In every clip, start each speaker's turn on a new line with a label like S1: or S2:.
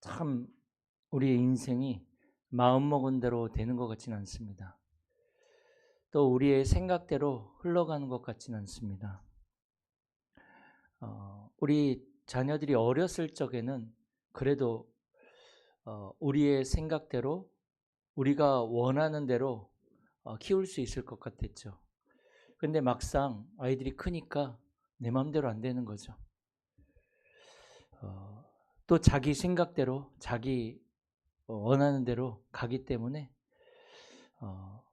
S1: 참 우리의 인생이 마음먹은 대로 되는 것 같지는 않습니다. 또 우리의 생각대로 흘러가는 것 같지는 않습니다. 우리 자녀들이 어렸을 적에는 그래도 우리의 생각대로 우리가 원하는 대로 키울 수 있을 것 같았죠. 근데 막상 아이들이 크니까 내 마음대로 안 되는 거죠. 또 자기 생각대로 자기 원하는 대로 가기 때문에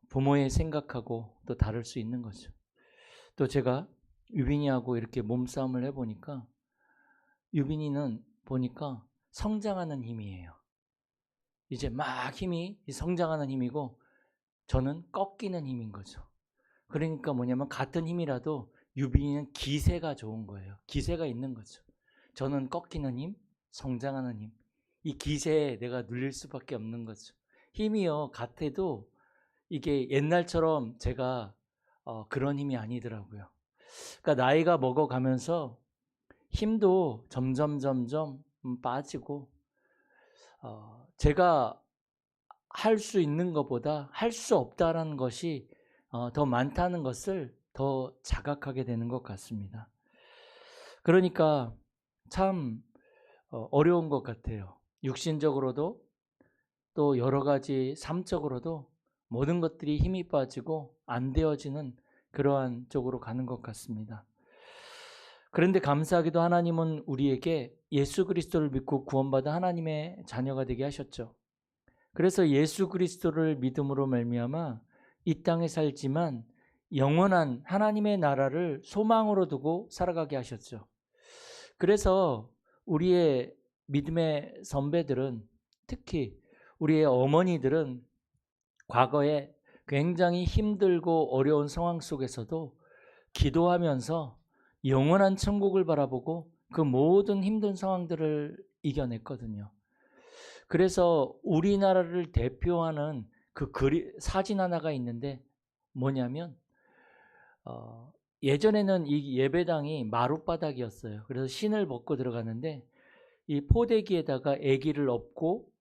S1: 부모의 생각하고 또 다를 수 있는 거죠. 또 제가 유빈이하고 이렇게 몸싸움을 해보니까 유빈이는 보니까 성장하는 힘이에요. 이제 막 힘이 성장하는 힘이고 저는 꺾이는 힘인 거죠. 그러니까 뭐냐면 같은 힘이라도 유빈이는 기세가 좋은 거예요. 기세가 있는 거죠. 저는 꺾이는 힘, 성장하는 힘. 이 기세에 내가 눌릴 수밖에 없는 거죠. 힘이요 같아도 이게 옛날처럼 제가 그런 힘이 아니더라고요. 그러니까 나이가 먹어가면서 힘도 점점 빠지고 제가 할 수 있는 것보다 할 수 없다라는 것이 더 많다는 것을 더 자각하게 되는 것 같습니다. 그러니까 참 어려운 것 같아요. 육신적으로도 또 여러 가지 삶적으로도 모든 것들이 힘이 빠지고 안 되어지는 그러한 쪽으로 가는 것 같습니다. 그런데 감사하게도 하나님은 우리에게 예수 그리스도를 믿고 구원받아 하나님의 자녀가 되게 하셨죠. 그래서 예수 그리스도를 믿음으로 말미암아 이 땅에 살지만 영원한 하나님의 나라를 소망으로 두고 살아가게 하셨죠. 그래서 우리의 믿음의 선배들은, 특히 우리의 어머니들은 과거에 굉장히 힘들고 어려운 상황 속에서도 기도하면서 영원한 천국을 바라보고 그 모든 힘든 상황들을 이겨냈거든요. 그래서 우리나라를 대표하는 그 사진 하나가 있는데 뭐냐면 예전에는 이 예배당이 마룻바닥이었어요. 그래서 신을 벗고 들어가는데 이 포대기에다가 아기를 업고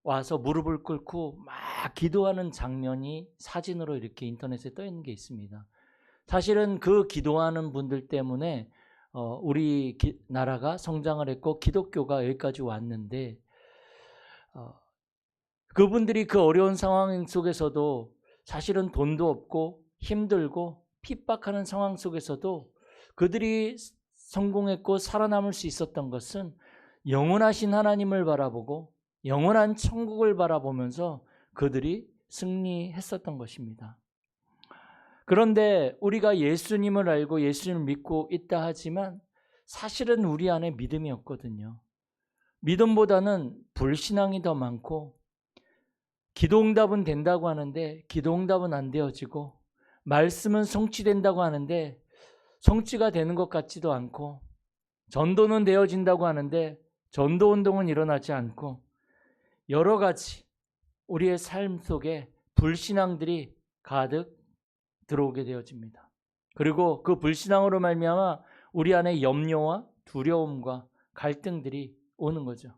S1: 와서 무릎을 꿇고 막 기도하는 장면이 사진으로 이렇게 인터넷에 떠 있는 게 있습니다. 사실은 그 기도하는 분들 때문에 우리 나라가 성장을 했고 기독교가 여기까지 왔는데 그분들이 그 어려운 상황 속에서도 사실은 돈도 없고 힘들고 핍박하는 상황 속에서도 그들이 성공했고 살아남을 수 있었던 것은 영원하신 하나님을 바라보고 영원한 천국을 바라보면서 그들이 승리했었던 것입니다. 그런데 우리가 예수님을 알고 예수님을 믿고 있다 하지만 사실은 우리 안에 믿음이 없거든요. 믿음보다는 불신앙이 더 많고 기도응답은 된다고 하는데 기도응답은 안 되어지고 말씀은 성취된다고 하는데 성취가 되는 것 같지도 않고 전도는 되어진다고 하는데 전도운동은 일어나지 않고 여러 가지 우리의 삶 속에 불신앙들이 가득 들어오게 되어집니다. 그리고 그 불신앙으로 말미암아 우리 안에 염려와 두려움과 갈등들이 오는 거죠.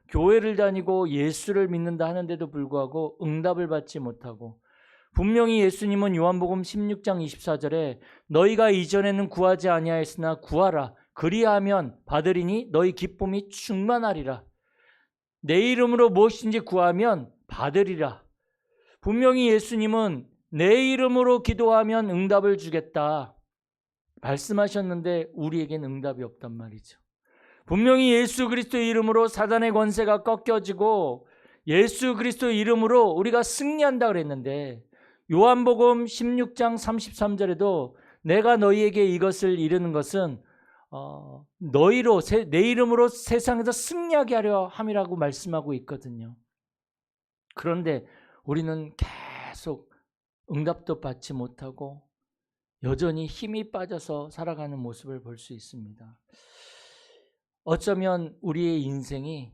S1: 교회를 다니고 예수를 믿는다 하는데도 불구하고 응답을 받지 못하고 분명히 예수님은 요한복음 16장 24절에 너희가 이전에는 구하지 아니하였으나 구하라 그리하면 받으리니 너희 기쁨이 충만하리라. 내 이름으로 무엇인지 구하면 받으리라. 분명히 예수님은 내 이름으로 기도하면 응답을 주겠다 말씀하셨는데 우리에겐 응답이 없단 말이죠. 분명히 예수 그리스도의 이름으로 사단의 권세가 꺾여지고 예수 그리스도의 이름으로 우리가 승리한다 그랬는데 요한복음 16장 33절에도 내가 너희에게 이것을 이르는 것은 너희로 내 이름으로 세상에서 승리하게 하려 함이라고 말씀하고 있거든요. 그런데 우리는 계속 응답도 받지 못하고 여전히 힘이 빠져서 살아가는 모습을 볼 수 있습니다. 어쩌면 우리의 인생이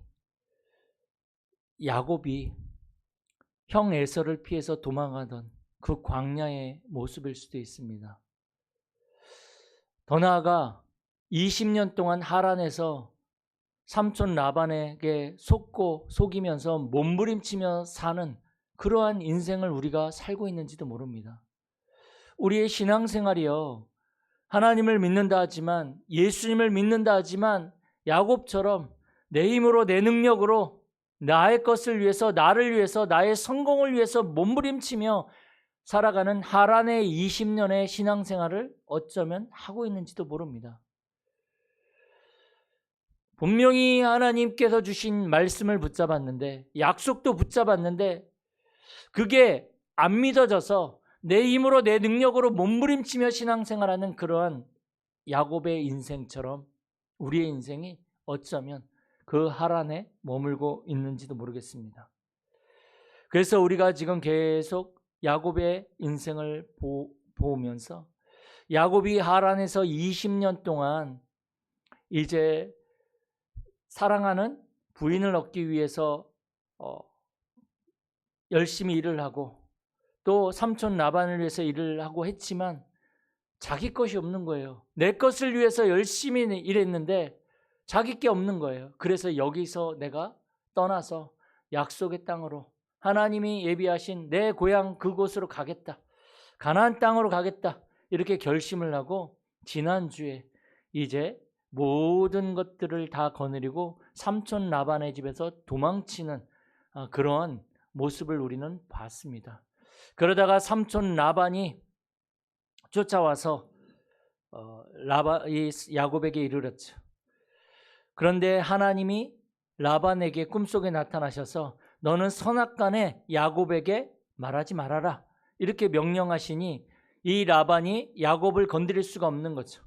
S1: 야곱이 형 에서를 피해서 도망가던 그 광야의 모습일 수도 있습니다. 더 나아가 20년 동안 하란에서 삼촌 라반에게 속이면서 몸부림치며 사는 그러한 인생을 우리가 살고 있는지도 모릅니다. 우리의 신앙생활이요, 하나님을 믿는다 하지만, 예수님을 믿는다 하지만 야곱처럼 내 힘으로 내 능력으로 나의 것을 위해서, 나를 위해서, 나의 성공을 위해서 몸부림치며 살아가는 하란의 20년의 신앙생활을 어쩌면 하고 있는지도 모릅니다. 분명히 하나님께서 주신 말씀을 붙잡았는데, 약속도 붙잡았는데 그게 안 믿어져서 내 힘으로 내 능력으로 몸부림치며 신앙생활하는 그러한 야곱의 인생처럼 우리의 인생이 어쩌면 그 하란에 머물고 있는지도 모르겠습니다. 그래서 우리가 지금 계속 야곱의 인생을 보면서 야곱이 하란에서 20년 동안 이제 사랑하는 부인을 얻기 위해서 열심히 일을 하고 또 삼촌 라반을 위해서 일을 하고 했지만 자기 것이 없는 거예요. 내 것을 위해서 열심히 일했는데 자기 게 없는 거예요. 그래서 여기서 내가 떠나서 약속의 땅으로, 하나님이 예비하신 내 고향 그곳으로 가겠다, 가나안 땅으로 가겠다, 이렇게 결심을 하고 지난주에 이제 모든 것들을 다 거느리고 삼촌 라반의 집에서 도망치는 그러한 모습을 우리는 봤습니다. 그러다가 삼촌 라반이 쫓아와서 야곱에게 이르렀죠. 그런데 하나님이 라반에게 꿈속에 나타나셔서 너는 선악간에 야곱에게 말하지 말아라, 이렇게 명령하시니 이 라반이 야곱을 건드릴 수가 없는 거죠.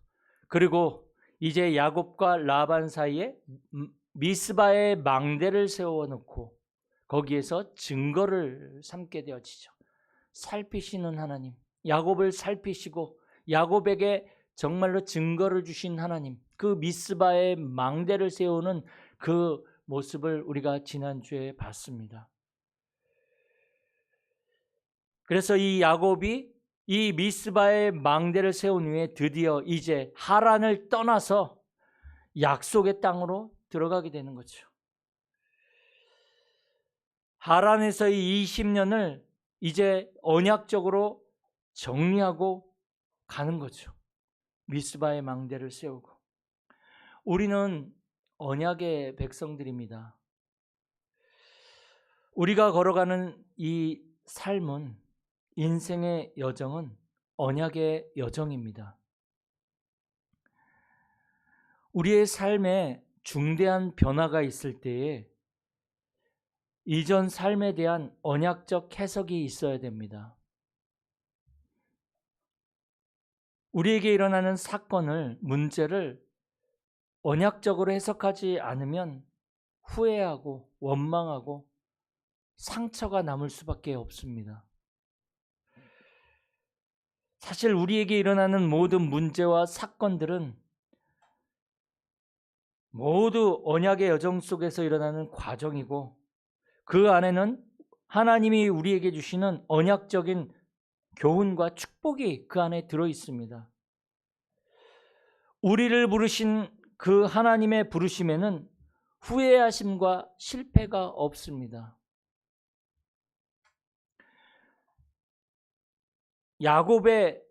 S1: 그리고 이제 야곱과 라반 사이에 미스바의 망대를 세워놓고 거기에서 증거를 삼게 되어지죠. 살피시는 하나님, 야곱을 살피시고 야곱에게 정말로 증거를 주신 하나님, 그 미스바의 망대를 세우는 그 모습을 우리가 지난주에 봤습니다. 그래서 이 야곱이 이 미스바의 망대를 세운 후에 드디어 이제 하란을 떠나서 약속의 땅으로 들어가게 되는 거죠. 하란에서의 20년을 이제 언약적으로 정리하고 가는 거죠. 미스바의 망대를 세우고. 우리는 언약의 백성들입니다. 우리가 걸어가는 이 삶은, 인생의 여정은 언약의 여정입니다. 우리의 삶에 중대한 변화가 있을 때에 이전 삶에 대한 언약적 해석이 있어야 됩니다. 우리에게 일어나는 사건을, 문제를 언약적으로 해석하지 않으면 후회하고 원망하고 상처가 남을 수밖에 없습니다. 사실 우리에게 일어나는 모든 문제와 사건들은 모두 언약의 여정 속에서 일어나는 과정이고 그 안에는 하나님이 우리에게 주시는 언약적인 교훈과 축복이 그 안에 들어 있습니다. 우리를 부르신 그 하나님의 부르심에는 후회하심과 실패가 없습니다. 야곱의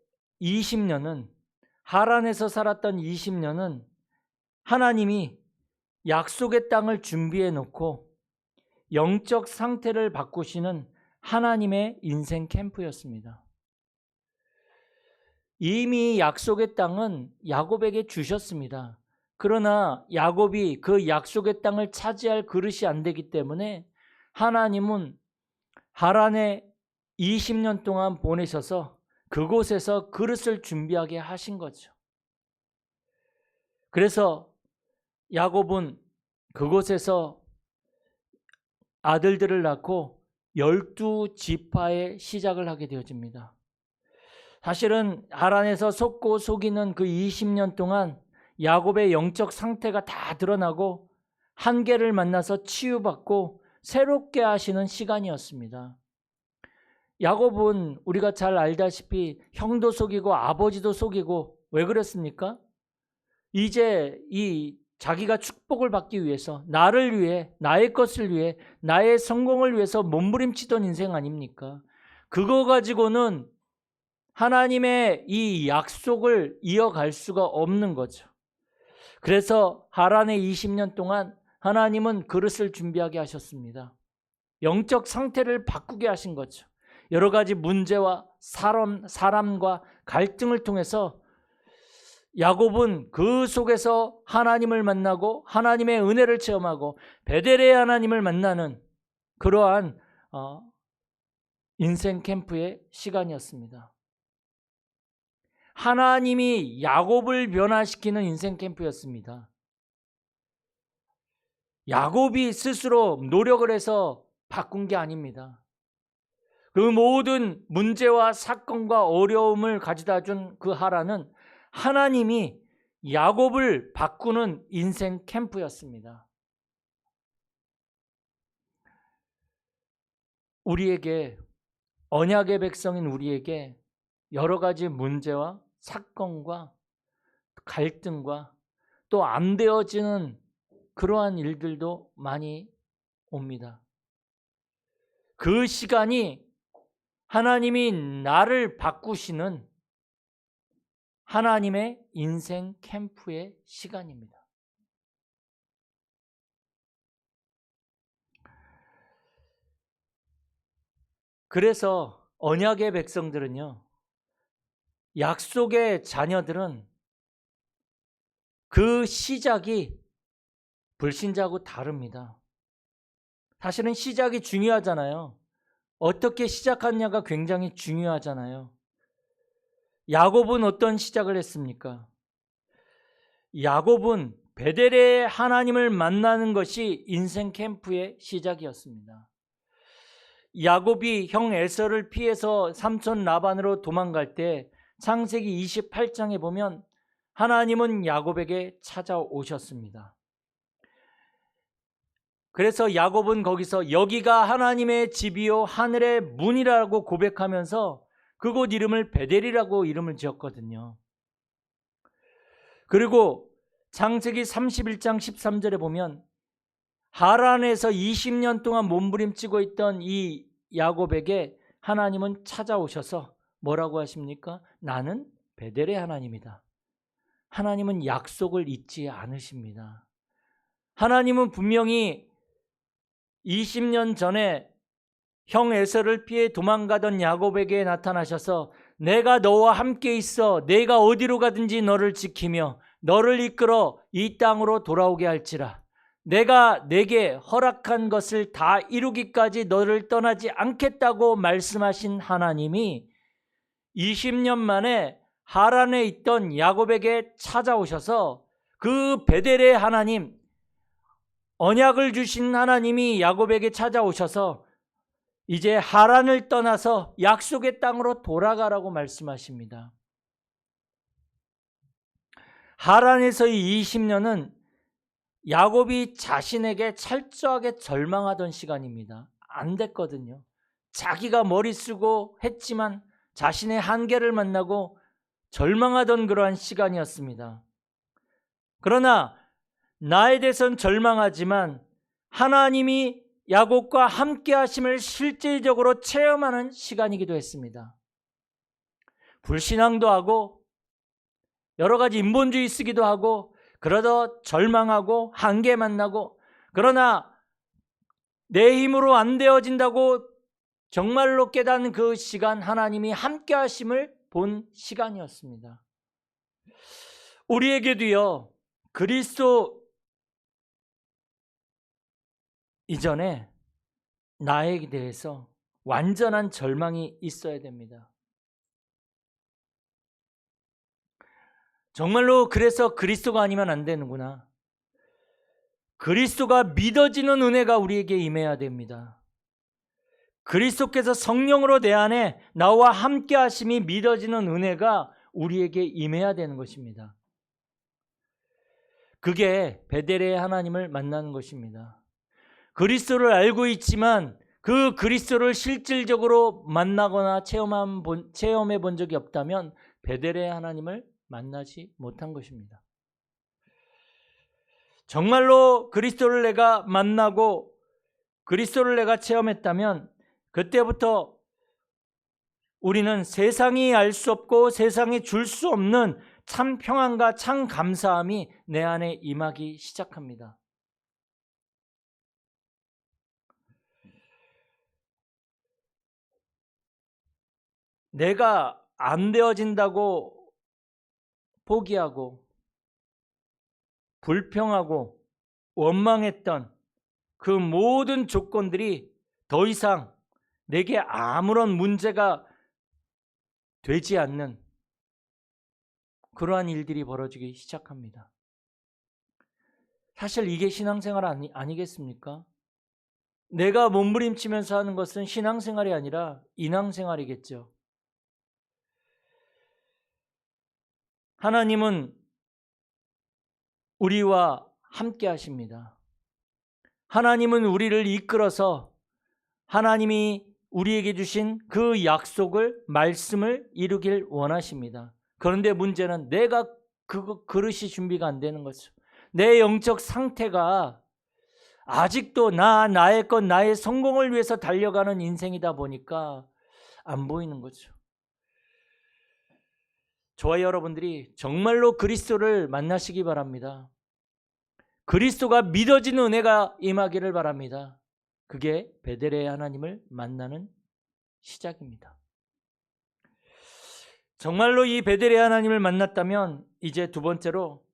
S1: 20년은, 하란에서 살았던 20년은 하나님이 약속의 땅을 준비해 놓고 영적 상태를 바꾸시는 하나님의 인생 캠프였습니다. 이미 약속의 땅은 야곱에게 주셨습니다. 그러나 야곱이 그 약속의 땅을 차지할 그릇이 안 되기 때문에 하나님은 하란에 20년 동안 보내셔서 그곳에서 그릇을 준비하게 하신 거죠. 그래서 야곱은 그곳에서 아들들을 낳고 12지파의 시작을 하게 되어집니다. 사실은 하란에서 속고 속이는 그 20년 동안 야곱의 영적 상태가 다 드러나고 한계를 만나서 치유받고 새롭게 하시는 시간이었습니다. 야곱은 우리가 잘 알다시피 형도 속이고 아버지도 속이고 왜 그랬습니까? 이제 이 자기가 축복을 받기 위해서, 나를 위해, 나의 것을 위해, 나의 성공을 위해서 몸부림치던 인생 아닙니까? 그거 가지고는 하나님의 이 약속을 이어갈 수가 없는 거죠. 그래서 하란의 20년 동안 하나님은 그릇을 준비하게 하셨습니다. 영적 상태를 바꾸게 하신 거죠. 여러 가지 문제와 사람과 갈등을 통해서 야곱은 그 속에서 하나님을 만나고 하나님의 은혜를 체험하고 베델의 하나님을 만나는 그러한 인생 캠프의 시간이었습니다. 하나님이 야곱을 변화시키는 인생 캠프였습니다. 야곱이 스스로 노력을 해서 바꾼 게 아닙니다. 그 모든 문제와 사건과 어려움을 가져다 준 그 하란은 하나님이 야곱을 바꾸는 인생 캠프였습니다. 우리에게, 언약의 백성인 우리에게 여러 가지 문제와 사건과 갈등과 또 안 되어지는 그러한 일들도 많이 옵니다. 그 시간이 하나님이 나를 바꾸시는 하나님의 인생 캠프의 시간입니다. 그래서 언약의 백성들은요, 약속의 자녀들은 그 시작이 불신자하고 다릅니다. 사실은 시작이 중요하잖아요. 어떻게 시작하느냐가 굉장히 중요하잖아요. 야곱은 어떤 시작을 했습니까? 야곱은 베델의 하나님을 만나는 것이 인생 캠프의 시작이었습니다. 야곱이 형 에서를 피해서 삼촌 라반으로 도망갈 때 창세기 28장에 보면 하나님은 야곱에게 찾아오셨습니다. 그래서 야곱은 거기서 여기가 하나님의 집이요 하늘의 문이라고 고백하면서 그곳 이름을 베델이라고 이름을 지었거든요. 그리고 창세기 31장 13절에 보면 하란에서 20년 동안 몸부림치고 있던 이 야곱에게 하나님은 찾아오셔서 뭐라고 하십니까? 나는 베델의 하나님이다. 하나님은 약속을 잊지 않으십니다. 하나님은 분명히 20년 전에 형 에서를 피해 도망가던 야곱에게 나타나셔서 내가 너와 함께 있어 내가 어디로 가든지 너를 지키며 너를 이끌어 이 땅으로 돌아오게 할지라. 내가 내게 허락한 것을 다 이루기까지 너를 떠나지 않겠다고 말씀하신 하나님이 20년 만에 하란에 있던 야곱에게 찾아오셔서 그 베델의 하나님, 언약을 주신 하나님이 야곱에게 찾아오셔서 이제 하란을 떠나서 약속의 땅으로 돌아가라고 말씀하십니다. 하란에서의 20년은 야곱이 자신에게 철저하게 절망하던 시간입니다. 안 됐거든요. 자기가 머리 쓰고 했지만 자신의 한계를 만나고 절망하던 그러한 시간이었습니다. 그러나 나에 대해서는 절망하지만 하나님이 야곱과 함께 하심을 실질적으로 체험하는 시간이기도 했습니다. 불신앙도 하고 여러 가지 인본주의 쓰기도 하고 그러다 절망하고 한계 만나고 그러나 내 힘으로 안 되어진다고 정말로 깨닫는 그 시간 하나님이 함께 하심을 본 시간이었습니다. 우리에게도요 그리스도 이전에 나에 대해서 완전한 절망이 있어야 됩니다. 정말로 그래서 그리스도가 아니면 안 되는구나. 그리스도가 믿어지는 은혜가 우리에게 임해야 됩니다. 그리스도께서 성령으로 내 안에 나와 함께 하심이 믿어지는 은혜가 우리에게 임해야 되는 것입니다. 그게 베델의 하나님을 만나는 것입니다. 그리스도를 알고 있지만 그 그리스도를 실질적으로 만나거나 체험해 본 적이 없다면 베델의 하나님을 만나지 못한 것입니다. 정말로 그리스도를 내가 만나고 그리스도를 내가 체험했다면 그때부터 우리는 세상이 알 수 없고 세상이 줄 수 없는 참 평안과 참 감사함이 내 안에 임하기 시작합니다. 내가 안 되어진다고 포기하고 불평하고 원망했던 그 모든 조건들이 더 이상 내게 아무런 문제가 되지 않는 그러한 일들이 벌어지기 시작합니다. 사실 이게 신앙생활 아니겠습니까? 내가 몸부림치면서 하는 것은 신앙생활이 아니라 인앙생활이겠죠. 하나님은 우리와 함께 하십니다. 하나님은 우리를 이끌어서 하나님이 우리에게 주신 그 약속을, 말씀을 이루길 원하십니다. 그런데 문제는 내가 그 그릇이 준비가 안 되는 거죠. 내 영적 상태가 아직도 나의 것, 나의 성공을 위해서 달려가는 인생이다 보니까 안 보이는 거죠. 저와 여러분들이 정말로 그리스도를 만나시기 바랍니다. 그리스도가 믿어지는 은혜가 임하기를 바랍니다. 그게 베델의 하나님을 만나는 시작입니다. 정말로 이 베델의 하나님을 만났다면 이제 두 번째로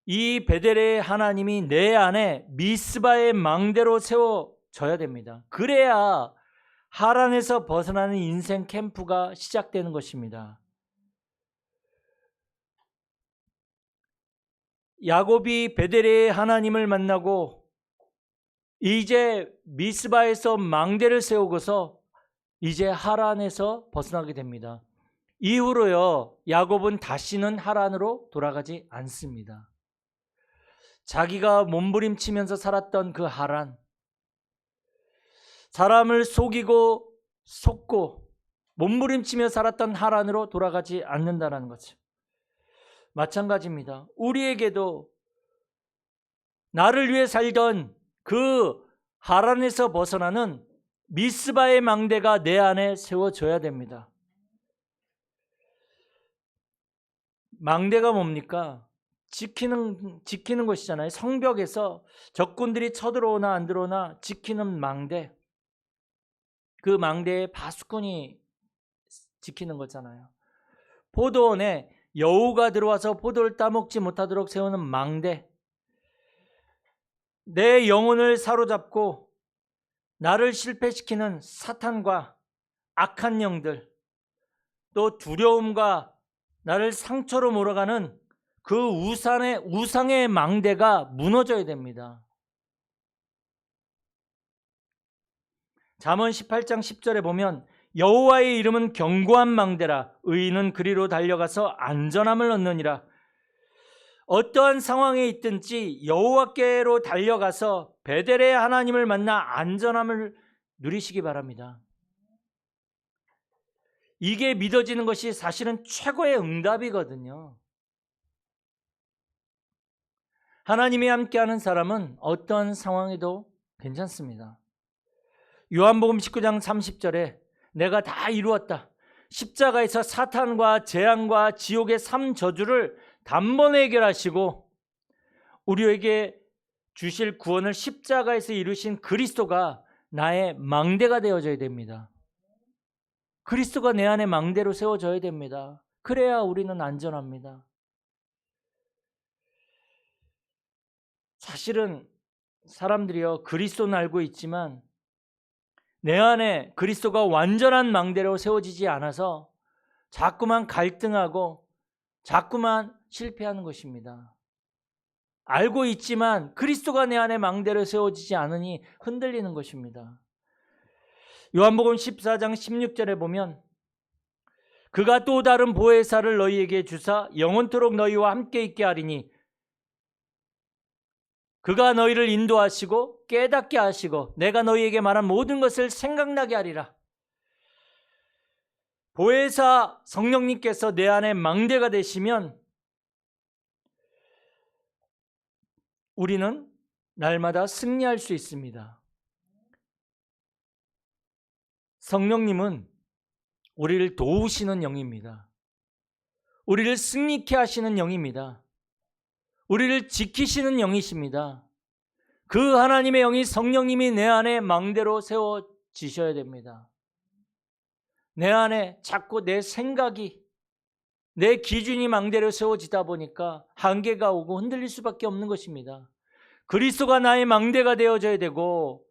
S1: 이 베델의 하나님이 내 안에 미스바의 망대로 세워져야 됩니다. 그래야 하란에서 벗어나는 인생 캠프가 시작되는 것입니다. 야곱이 베델의 하나님을 만나고 이제 미스바에서 망대를 세우고서 이제 하란에서 벗어나게 됩니다. 이후로요, 야곱은 다시는 하란으로 돌아가지 않습니다. 자기가 몸부림치면서 살았던 그 하란, 사람을 속이고 속고 몸부림치며 살았던 하란으로 돌아가지 않는다는 거죠. 마찬가지입니다. 우리에게도 나를 위해 살던 그 하란에서 벗어나는 미스바의 망대가 내 안에 세워져야 됩니다. 망대가 뭡니까? 지키는 것이잖아요. 성벽에서 적군들이 쳐들어오나 안 들어오나 지키는 망대. 그 망대에 파수꾼이 지키는 거잖아요. 포도원에 여우가 들어와서 포도를 따먹지 못하도록 세우는 망대. 내 영혼을 사로잡고 나를 실패시키는 사탄과 악한 영들, 또 두려움과 나를 상처로 몰아가는 그 우상의 망대가 무너져야 됩니다. 잠언 18장 10절에 보면 여호와의 이름은 견고한 망대라 의인은 그리로 달려가서 안전함을 얻느니라. 어떠한 상황에 있든지 여호와께로 달려가서 베델의 하나님을 만나 안전함을 누리시기 바랍니다. 이게 믿어지는 것이 사실은 최고의 응답이거든요. 하나님이 함께하는 사람은 어떤 상황에도 괜찮습니다. 요한복음 19장 30절에 내가 다 이루었다. 십자가에서 사탄과 재앙과 지옥의 3저주를 단번에 해결하시고 우리에게 주실 구원을 십자가에서 이루신 그리스도가 나의 망대가 되어져야 됩니다. 그리스도가 내 안에 망대로 세워져야 됩니다. 그래야 우리는 안전합니다. 사실은 사람들이요, 그리스도는 알고 있지만 내 안에 그리스도가 완전한 망대로 세워지지 않아서 자꾸만 갈등하고 자꾸만 실패하는 것입니다. 알고 있지만 그리스도가 내 안에 망대로 세워지지 않으니 흔들리는 것입니다. 요한복음 14장 16절에 보면 그가 또 다른 보혜사를 너희에게 주사 영원토록 너희와 함께 있게 하리니 그가 너희를 인도하시고 깨닫게 하시고 내가 너희에게 말한 모든 것을 생각나게 하리라. 보혜사 성령님께서 내 안에 망대가 되시면 우리는 날마다 승리할 수 있습니다. 성령님은 우리를 도우시는 영입니다. 우리를 승리케 하시는 영입니다. 우리를 지키시는 영이십니다. 그 하나님의 영이 성령님이 내 안에 망대로 세워지셔야 됩니다. 내 안에 자꾸 내 생각이, 내 기준이 망대로 세워지다 보니까 한계가 오고 흔들릴 수밖에 없는 것입니다. 그리스도가 나의 망대가 되어져야 되고,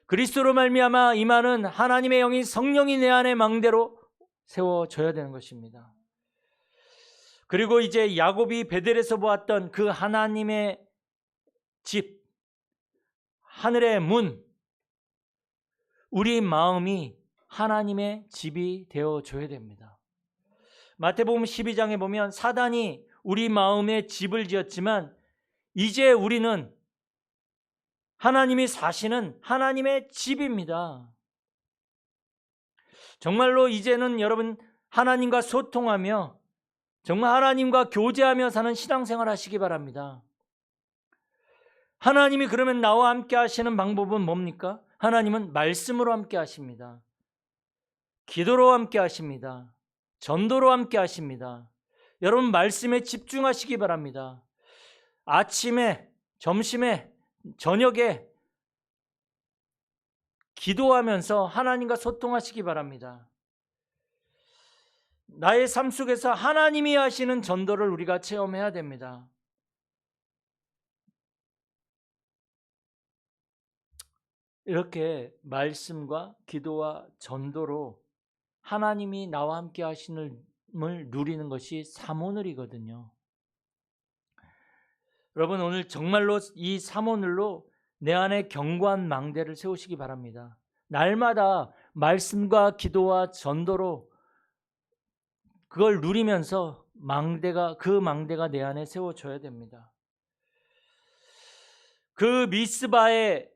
S1: 그리스도로 말미암아 임하는 하나님의 영이, 성령이 내 안에 망대로 세워져야 되는 것입니다. 그리고 이제 야곱이 베델에서 보았던 그 하나님의 집, 하늘의 문, 우리 마음이 하나님의 집이 되어줘야 됩니다. 마태복음 12장에 보면 사단이 우리 마음에 집을 지었지만 이제 우리는 하나님이 사시는 하나님의 집입니다. 정말로 이제는 여러분 하나님과 소통하며 정말 하나님과 교제하며 사는 신앙생활 하시기 바랍니다. 하나님이 그러면 나와 함께 하시는 방법은 뭡니까? 하나님은 말씀으로 함께 하십니다. 기도로 함께 하십니다. 전도로 함께 하십니다. 여러분 말씀에 집중하시기 바랍니다. 아침에, 점심에, 저녁에 기도하면서 하나님과 소통하시기 바랍니다. 나의 삶 속에서 하나님이 하시는 전도를 우리가 체험해야 됩니다. 이렇게 말씀과 기도와 전도로 하나님이 나와 함께 하시는 을 누리는 것이 삼오늘이거든요. 여러분 오늘 정말로 이 삼오늘로 내 안에 견고한 망대를 세우시기 바랍니다. 날마다 말씀과 기도와 전도로 그걸 누리면서 그 망대가 내 안에 세워져야 됩니다. 그 미스바의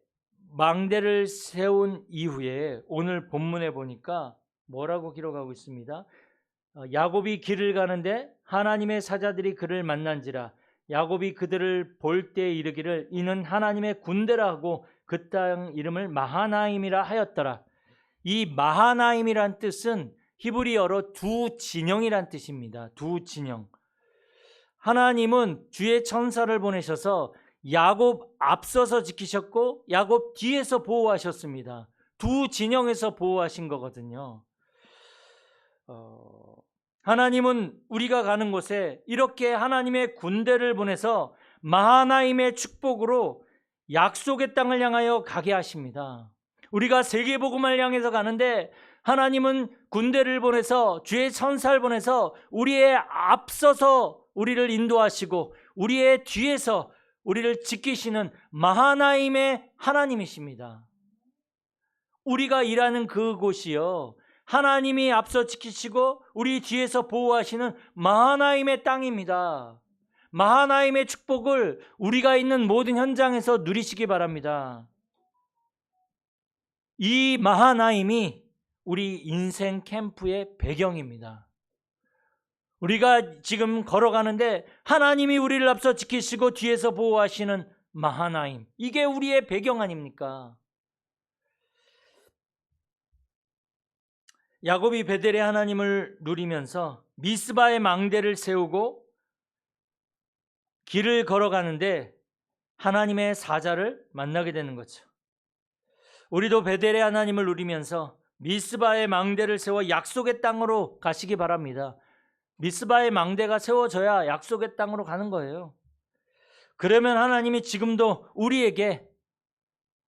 S1: 망대를 세운 이후에 오늘 본문에 보니까 뭐라고 기록하고 있습니다. 야곱이 길을 가는데 하나님의 사자들이 그를 만난지라. 야곱이 그들을 볼 때 이르기를 이는 하나님의 군대라 하고 그 땅 이름을 마하나임이라 하였더라. 이 마하나임이란 뜻은 히브리어로 두 진영이란 뜻입니다. 두 진영. 하나님은 주의 천사를 보내셔서 야곱 앞서서 지키셨고 야곱 뒤에서 보호하셨습니다. 두 진영에서 보호하신 거거든요. 하나님은 우리가 가는 곳에 이렇게 하나님의 군대를 보내서 마하나임의 축복으로 약속의 땅을 향하여 가게 하십니다. 우리가 세계복음을 향해서 가는데 하나님은 군대를 보내서 주의 천사를 보내서 우리의 앞서서 우리를 인도하시고 우리의 뒤에서 우리를 지키시는 마하나임의 하나님이십니다. 우리가 일하는 그곳이요 하나님이 앞서 지키시고 우리 뒤에서 보호하시는 마하나임의 땅입니다. 마하나임의 축복을 우리가 있는 모든 현장에서 누리시기 바랍니다. 이 마하나임이 우리 인생 캠프의 배경입니다. 우리가 지금 걸어가는데 하나님이 우리를 앞서 지키시고 뒤에서 보호하시는 마하나임, 이게 우리의 배경 아닙니까? 야곱이 베델의 하나님을 누리면서 미스바의 망대를 세우고 길을 걸어가는데 하나님의 사자를 만나게 되는 거죠. 우리도 베델의 하나님을 누리면서 미스바의 망대를 세워 약속의 땅으로 가시기 바랍니다. 미스바의 망대가 세워져야 약속의 땅으로 가는 거예요. 그러면 하나님이 지금도 우리에게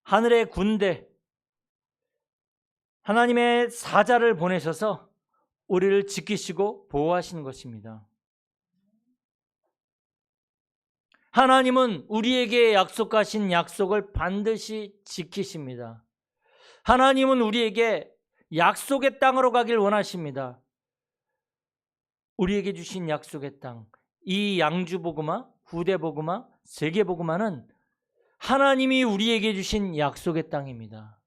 S1: 하늘의 군대, 하나님의 사자를 보내셔서 우리를 지키시고 보호하시는 것입니다. 하나님은 우리에게 약속하신 약속을 반드시 지키십니다. 하나님은 우리에게 약속의 땅으로 가길 원하십니다. 우리에게 주신 약속의 땅, 이 양주복음화, 후대복음화, 세계복음화는 하나님이 우리에게 주신 약속의 땅입니다.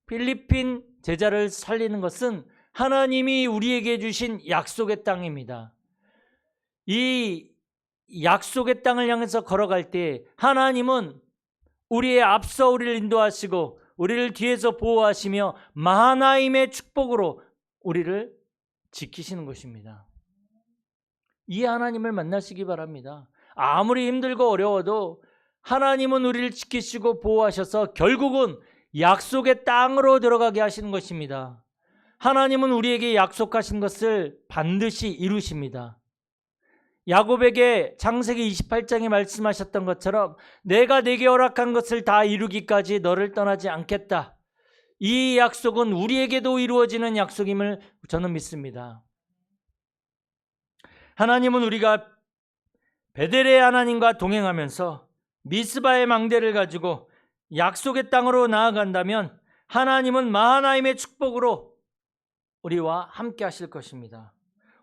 S1: 필리핀 제자를 살리는 것은 하나님이 우리에게 주신 약속의 땅입니다. 이 약속의 땅을 향해서 걸어갈 때 하나님은 우리의 앞서 우리를 인도하시고 우리를 뒤에서 보호하시며 마하나임의 축복으로 우리를 지키시는 것입니다. 이 하나님을 만나시기 바랍니다. 아무리 힘들고 어려워도 하나님은 우리를 지키시고 보호하셔서 결국은 약속의 땅으로 들어가게 하시는 것입니다. 하나님은 우리에게 약속하신 것을 반드시 이루십니다. 야곱에게 창세기 28장에 말씀하셨던 것처럼 내가 네게 허락한 것을 다 이루기까지 너를 떠나지 않겠다. 이 약속은 우리에게도 이루어지는 약속임을 저는 믿습니다. 하나님은 우리가 베델의 하나님과 동행하면서 미스바의 망대를 가지고 약속의 땅으로 나아간다면 하나님은 마하나임의 축복으로 우리와 함께 하실 것입니다.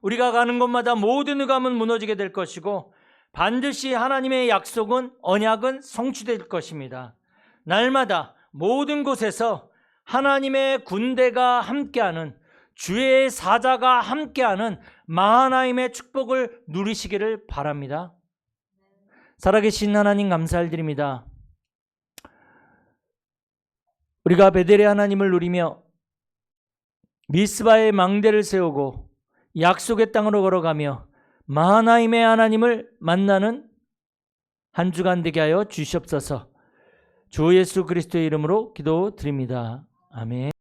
S1: 우리가 가는 곳마다 모든 흑암은 무너지게 될 것이고 반드시 하나님의 약속은 언약은 성취될 것입니다. 날마다 모든 곳에서 하나님의 군대가 함께하는 주의 사자가 함께하는 마하나임의 축복을 누리시기를 바랍니다. 살아계신 하나님 감사드립니다. 우리가 베델의 하나님을 누리며 미스바의 망대를 세우고 약속의 땅으로 걸어가며 마하나임의 하나님을 만나는 한 주간 되게 하여 주시옵소서. 주 예수 그리스도의 이름으로 기도드립니다. 아멘.